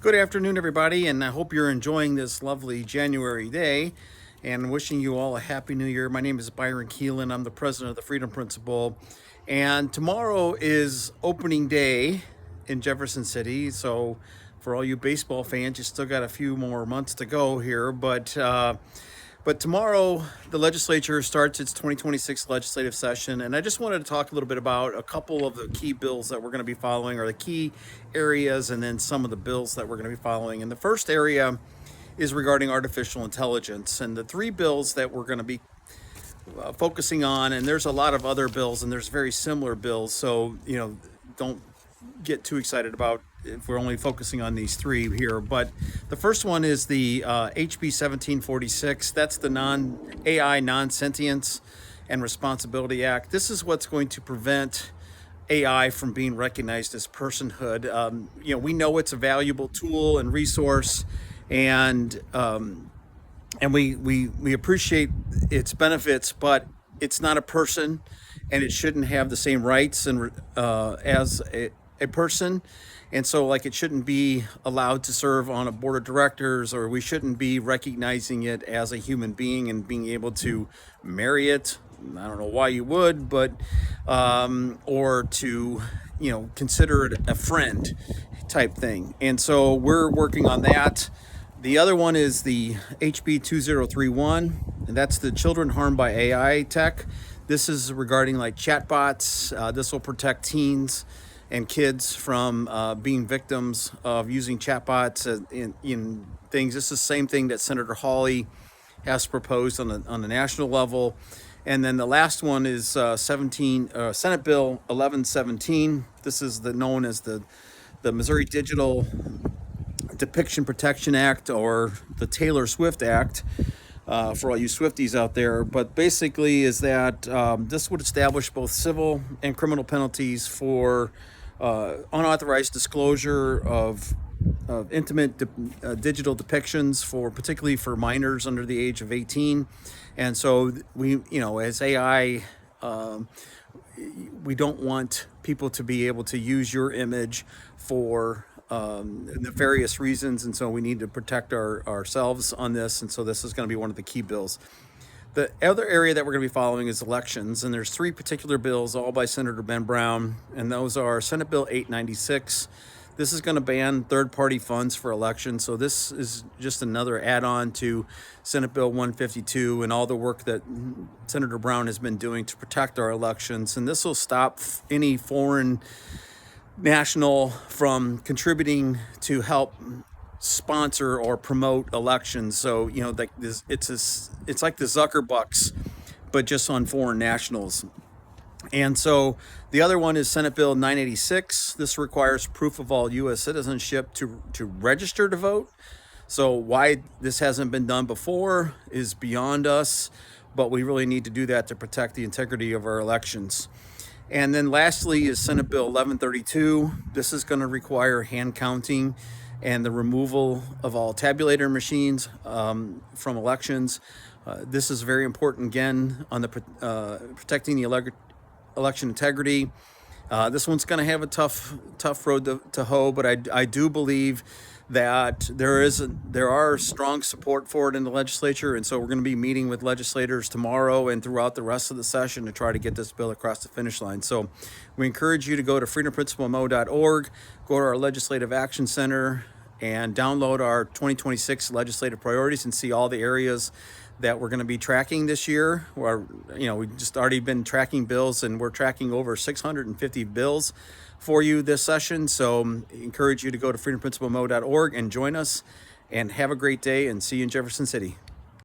Good afternoon, everybody, and I hope you're enjoying this lovely January day and wishing you all a happy new year. My name is Byron Keelan. I'm the president of the Freedom Principle, and tomorrow is opening day in Jefferson City. So, for all you baseball fans, you still got a few more months to go here, but tomorrow, the legislature starts its 2026 legislative session, and I just wanted to talk a little bit about a couple of the key bills that we're going to be following, or the key areas, and then some of the bills that we're going to be following. And the first area is regarding artificial intelligence, and the three bills that we're going to be focusing on, and there's a lot of other bills, and there's very similar bills, so don't get too excited about if we're only focusing on these three here. But the first one is the HB 1746. That's the AI Non-Sentience and Responsibility Act. This is what's going to prevent AI from being recognized as personhood. We know it's a valuable tool and resource, and we appreciate its benefits, but it's not a person, and it shouldn't have the same rights and as a person. And so, like, it shouldn't be allowed to serve on a board of directors, or we shouldn't be recognizing it as a human being and being able to marry it. I don't know why you would, but or to consider it a friend type thing. And so we're working on that. The other one is the HB 2031, and that's the children harmed by AI tech. This is regarding like chatbots. This will protect teens and kids from being victims of using chatbots in things. This is the same thing that Senator Hawley has proposed on the national level. And then the last one is Senate Bill 1117. This is known as the Missouri Digital Depiction Protection Act, or the Taylor Swift Act, for all you Swifties out there. But basically is that this would establish both civil and criminal penalties for unauthorized disclosure of intimate digital depictions, particularly for minors under the age of 18. And so we, as AI, we don't want people to be able to use your image for nefarious reasons, and so we need to protect ourselves on this. And so this is going to be one of the key bills. The other area that we're going to be following is elections, and there's three particular bills, all by Senator Ben Brown, and those are Senate Bill 896. This is going to ban third-party funds for elections, so this is just another add-on to Senate Bill 152 and all the work that Senator Brown has been doing to protect our elections. And this will stop any foreign national from contributing to help sponsor or promote elections. So it's like the Zuckerbucks, but just on foreign nationals. And so the other one is Senate Bill 986. This requires proof of all U.S. citizenship to register to vote. So why this hasn't been done before is beyond us, but we really need to do that to protect the integrity of our elections. And then lastly is Senate Bill 1132. This is going to require hand counting and the removal of all tabulator machines from elections. This is very important, again, on the protecting the election integrity. This one's going to have a tough road to hoe, but I do believe that there are strong support for it in the legislature, and so we're going to be meeting with legislators tomorrow and throughout the rest of the session to try to get this bill across the finish line. So we encourage you to go to freedomprinciplemo.org, go to our Legislative Action Center, and download our 2026 legislative priorities and see all the areas that we're going to be tracking this year. We've just already been tracking bills, and we're tracking over 650 bills for you this session. So encourage you to go to freedomprinciplemo.org and join us, and have a great day, and see you in Jefferson City.